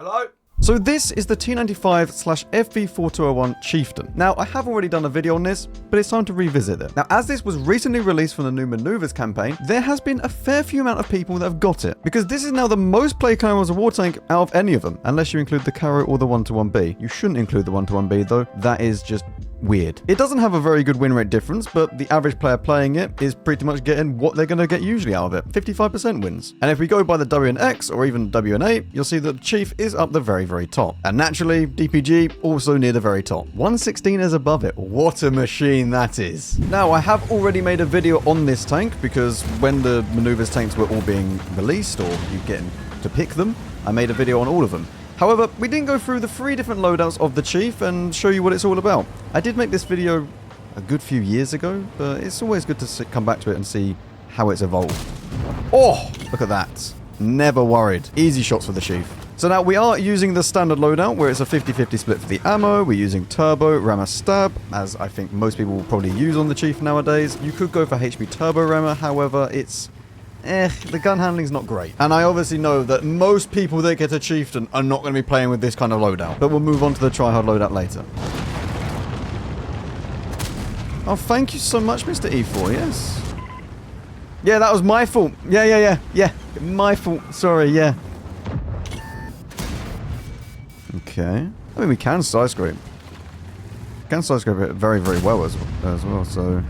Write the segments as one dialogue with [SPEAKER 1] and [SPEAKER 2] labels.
[SPEAKER 1] Hello? So this is the T95/FB4201 Chieftain. Now, I have already done a video on this, but it's time to revisit it. Now, as this was recently released from the new Maneuvers campaign, there has been a fair few amount of people that have got it, because this is now the most played camo as a war tank out of any of them, unless you include the Caro or the 1-1B. You shouldn't include the 1-1B though, that is just weird. It doesn't have a very good win rate difference, but the average player playing it is pretty much getting what they're going to get usually out of it, 55% wins. And if we go by the WNX or even WN8, you'll see that Chief is up the very, very top. And naturally, DPG also near the very top. 116 is above it. What a machine that is. Now, I have already made a video on this tank because when the Maneuvers tanks were all being released or you getting to pick them, I made a video on all of them. However, we didn't go through the 3 different loadouts of the Chief and show you what it's all about. I did make this video a good few years ago, but it's always good to come back to it and see how it's evolved. Oh, look at that. Never worried. Easy shots for the Chief. So now we are using the standard loadout where it's a 50-50 split for the ammo. We're using turbo, rammer, stab, as I think most people will probably use on the Chief nowadays. You could go for HP turbo rammer, however, it's the gun handling's not great. And I obviously know that most people that get a Chieftain are not going to be playing with this kind of loadout. But we'll move on to the try-hard loadout later. Oh, thank you so much, Mr. E4, yes. Yeah, that was my fault. Yeah. My fault. Sorry, yeah. Okay. I mean, we can side scrape. We can side scrape it very, very well as well. So,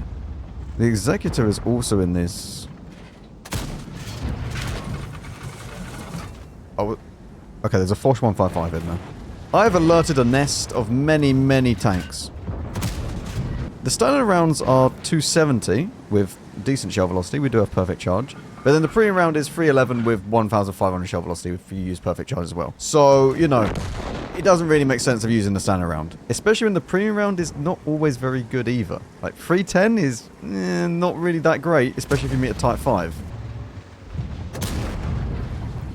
[SPEAKER 1] the Executor is also in this. Oh, okay, there's a Foch 155 in there. I've alerted a nest of many, many tanks. The standard rounds are 270 with decent shell velocity. We do have perfect charge. But then the premium round is 311 with 1,500 shell velocity if you use perfect charge as well. So, you know, it doesn't really make sense of using the standard round. Especially when the premium round is not always very good either. Like, 310 is not really that great, especially if you meet a Type 5.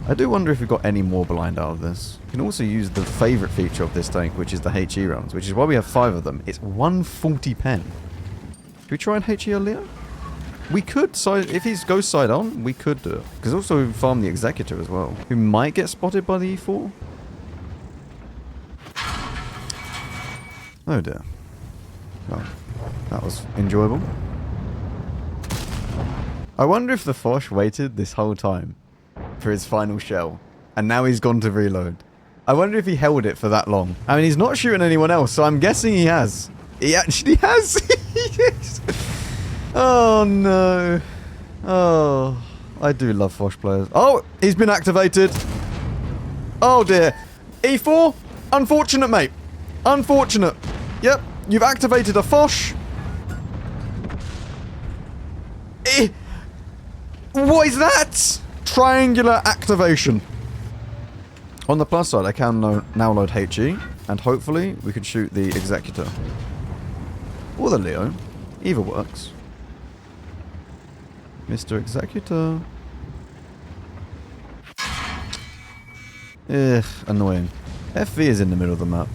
[SPEAKER 1] I do wonder if we've got any more blind out of this. You can also use the favourite feature of this tank, which is the HE rounds, which is why we have 5 of them. It's 140 pen. Should we try and HE on Leo? We could, if he goes side on, we could do it. Because also we farm the Executor as well, who might get spotted by the E4. Oh dear. Well, that was enjoyable. I wonder if the Foch waited this whole time for his final shell, and now he's gone to reload. I wonder if he held it for that long. I mean, he's not shooting anyone else, so I'm guessing he has. He actually has. Yes. Oh no. Oh, I do love Foch players. Oh, he's been activated. Oh dear. E4, unfortunate, mate. Unfortunate. Yep, you've activated a Foch. What is that? Triangular activation. On the plus side, I can now load HE, and hopefully we can shoot the Executor. Or the Leo. Either works. Mr. Executor. Ugh, annoying. FV is in the middle of the map.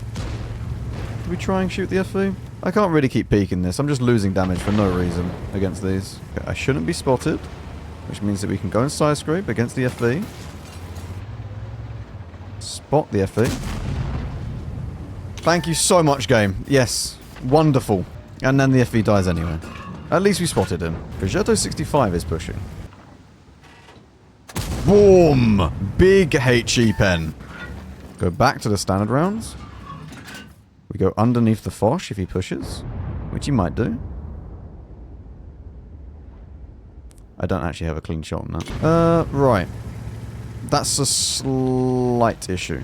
[SPEAKER 1] Do we try and shoot the FV? I can't really keep peeking this. I'm just losing damage for no reason against these. Okay, I shouldn't be spotted, which means that we can go and side scrape against the FV. Spot the FV. Thank you so much, game. Yes. Wonderful. And then the FV dies anyway. At least we spotted him. Progetto 65 is pushing. Boom! Big HE pen. Go back to the standard rounds. We go underneath the Foch if he pushes, which he might do. I don't actually have a clean shot on that. Right. That's a slight issue.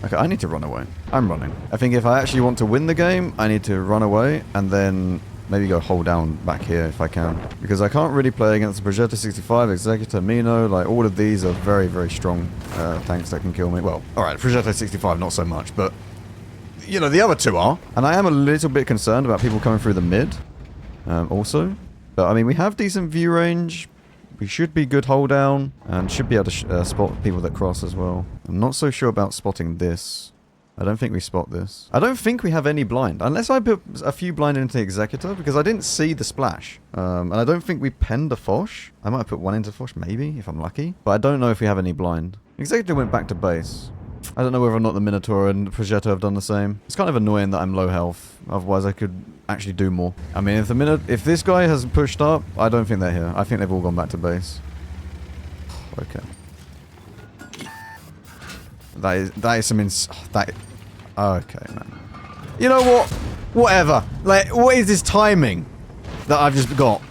[SPEAKER 1] Okay, I need to run away. I'm running. I think if I actually want to win the game, I need to run away and then maybe go hold down back here if I can. Because I can't really play against the Progetto 65, Executor, Mino. Like, all of these are very, very strong tanks that can kill me. Well, alright, Progetto 65, not so much, but you know, the other two are. And I am a little bit concerned about people coming through the mid also. But, I mean, we have decent view range. We should be good hold down, and should be able to spot people that cross as well. I'm not so sure about spotting this. I don't think we spot this. I don't think we have any blind, unless I put a few blind into the Executor, because I didn't see the splash. And I don't think we penned a Foch. I might have put one into Foch, maybe, if I'm lucky. But I don't know if we have any blind. Executor went back to base. I don't know whether or not the Minotaur and Progetto have done the same. It's kind of annoying that I'm low health. Otherwise, I could actually do more. I mean, if this guy hasn't pushed up, I don't think they're here. I think they've all gone back to base. Okay. That is some okay, man. You know what? Whatever. Like, what is this timing that I've just got?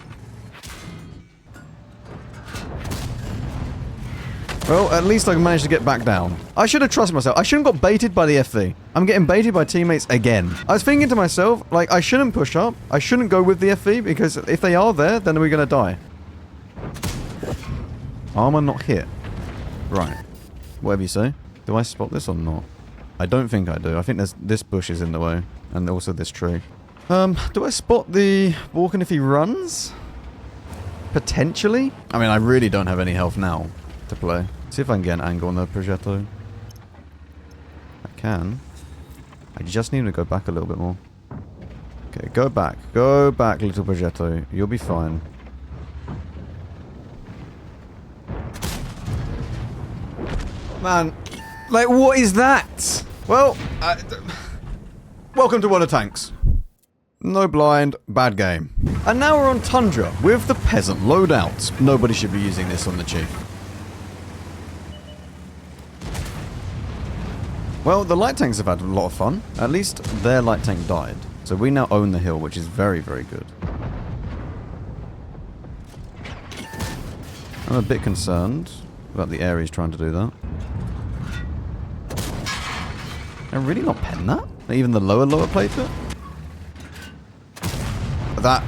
[SPEAKER 1] Well, at least I managed to get back down. I should have trusted myself. I shouldn't have got baited by the FV. I'm getting baited by teammates again. I was thinking to myself, like, I shouldn't push up. I shouldn't go with the FV, because if they are there, then we're going to die. Armor not hit. Right. Whatever you say. Do I spot this or not? I don't think I do. I think this bush is in the way. And also this tree. Do I spot the Walken if he runs? Potentially? I mean, I really don't have any health now to play. See if I can get an angle on the Progetto. I can. I just need to go back a little bit more. Okay, go back. Go back, little Progetto. You'll be fine. Man, like, what is that? Well, welcome to World of Tanks. No blind, bad game. And now we're on Tundra with the Peasant Loadout. Nobody should be using this on the Chief. Well, the light tanks have had a lot of fun. At least their light tank died. So we now own the hill, which is very, very good. I'm a bit concerned about the Ares trying to do that. I'm really not pen that? Even the lower played it? That...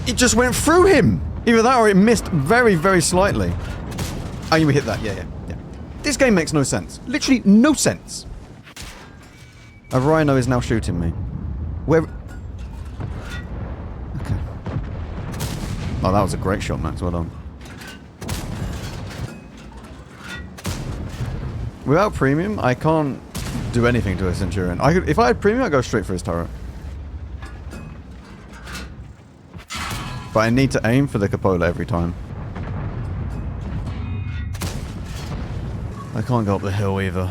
[SPEAKER 1] It just went through him! Either that or it missed very, very slightly. Oh, you hit that. Yeah. This game makes no sense. Literally no sense. A rhino is now shooting me. Where... Okay. Oh, that was a great shot, Max. Well done. Without premium, I can't do anything to a Centurion. If I had premium, I'd go straight for his turret. But I need to aim for the cupola every time. I can't go up the hill either.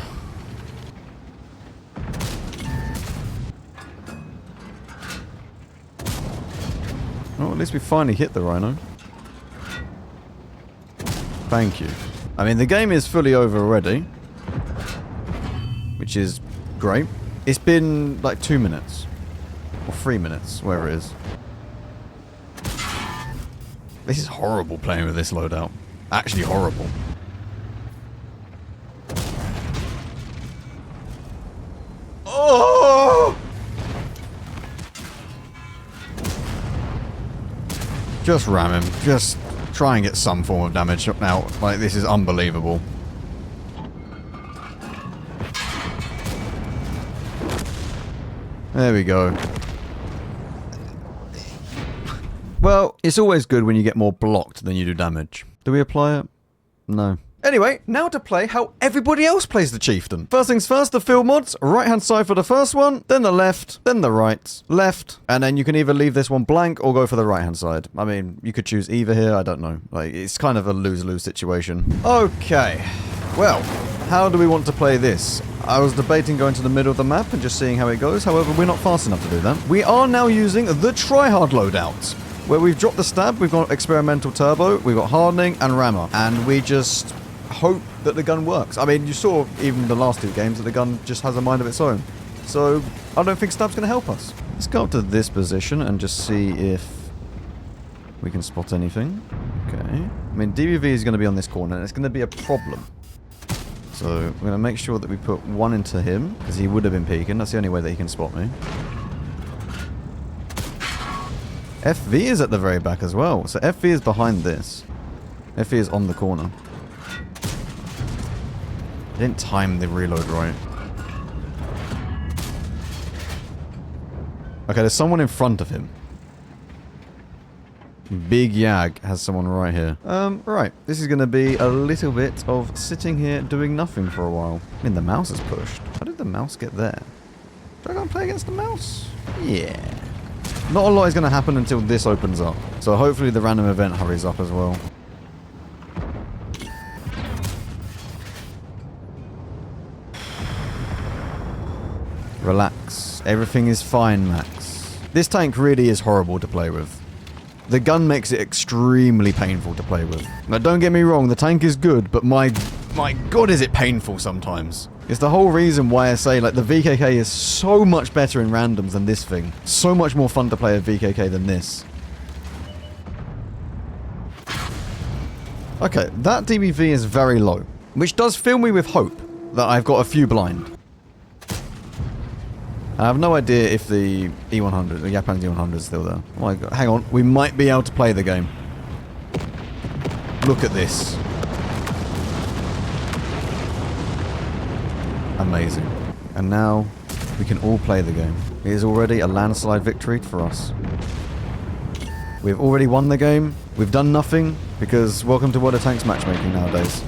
[SPEAKER 1] Oh, at least we finally hit the rhino. Thank you. I mean, the game is fully over already. Which is great. It's been like 2 minutes. Or 3 minutes, wherever it is. This is horrible playing with this loadout. Actually horrible. Oh! Just ram him. Just try and get some form of damage now. Like, this is unbelievable. There we go. Well, it's always good when you get more blocked than you do damage. Do we apply it? No. Anyway, now to play how everybody else plays the Chieftain. First things first, the field mods. Right hand side for the first one, then the left, then the right, left, and then you can either leave this one blank or go for the right hand side. I mean, you could choose either here, I don't know. Like, it's kind of a lose-lose situation. Okay, well, how do we want to play this? I was debating going to the middle of the map and just seeing how it goes. However, we're not fast enough to do that. We are now using the Hard Loadout, where we've dropped the stab, we've got experimental turbo, we've got hardening and rammer, and we just hope that the gun works. I mean, you saw even the last 2 games that the gun just has a mind of its own. So, I don't think stab's going to help us. Let's go up to this position and just see if we can spot anything. Okay. I mean, DBV is going to be on this corner, and it's going to be a problem. So, we're going to make sure that we put one into him, because he would have been peeking. That's the only way that he can spot me. FV is at the very back as well. So, FV is behind this. FV is on the corner. I didn't time the reload right. Okay, there's someone in front of him. Big Yag has someone right here. Right. This is going to be a little bit of sitting here doing nothing for a while. I mean, the mouse is pushed. How did the mouse get there? Do I go and play against the mouse? Yeah. Not a lot is going to happen until this opens up. So hopefully the random event hurries up as well. Relax. Everything is fine, Max. This tank really is horrible to play with. The gun makes it extremely painful to play with. Now, don't get me wrong, the tank is good, but my god is it painful sometimes. It's the whole reason why I say, like, the VKK is so much better in randoms than this thing. So much more fun to play a VKK than this. Okay, that DBV is very low, which does fill me with hope that I've got a few blind. I have no idea if the E100, the Japan's E100 is still there. Oh my god, hang on, we might be able to play the game. Look at this. Amazing. And now, we can all play the game. It is already a landslide victory for us. We've already won the game. We've done nothing, because welcome to World of Tanks matchmaking nowadays.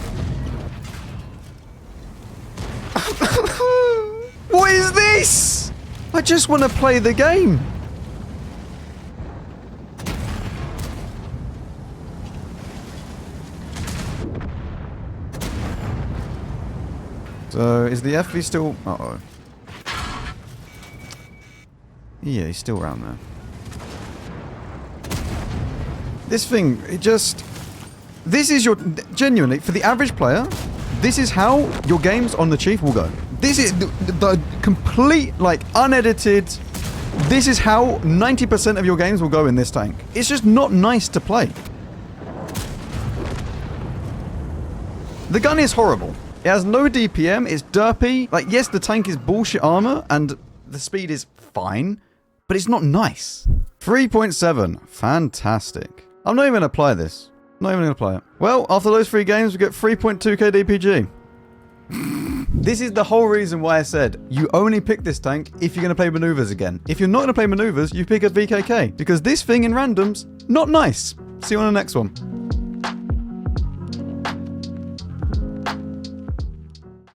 [SPEAKER 1] What is this? I just want to play the game. So, is the FV still... Uh-oh. Yeah, he's still around there. This thing, it just... This is your... Genuinely, for the average player, this is how your games on the Chief will go. This is the complete, like, unedited... This is how 90% of your games will go in this tank. It's just not nice to play. The gun is horrible. It has no DPM, it's derpy. Like, yes, the tank is bullshit armor, and the speed is fine, but it's not nice. 3.7. Fantastic. I'm not even going to apply this. Not even going to apply it. Well, after those 3 games, we get 3.2k DPG. This is the whole reason why I said you only pick this tank if you're going to play maneuvers again. If you're not going to play maneuvers, you pick a VKK. Because this thing in randoms, not nice. See you on the next one.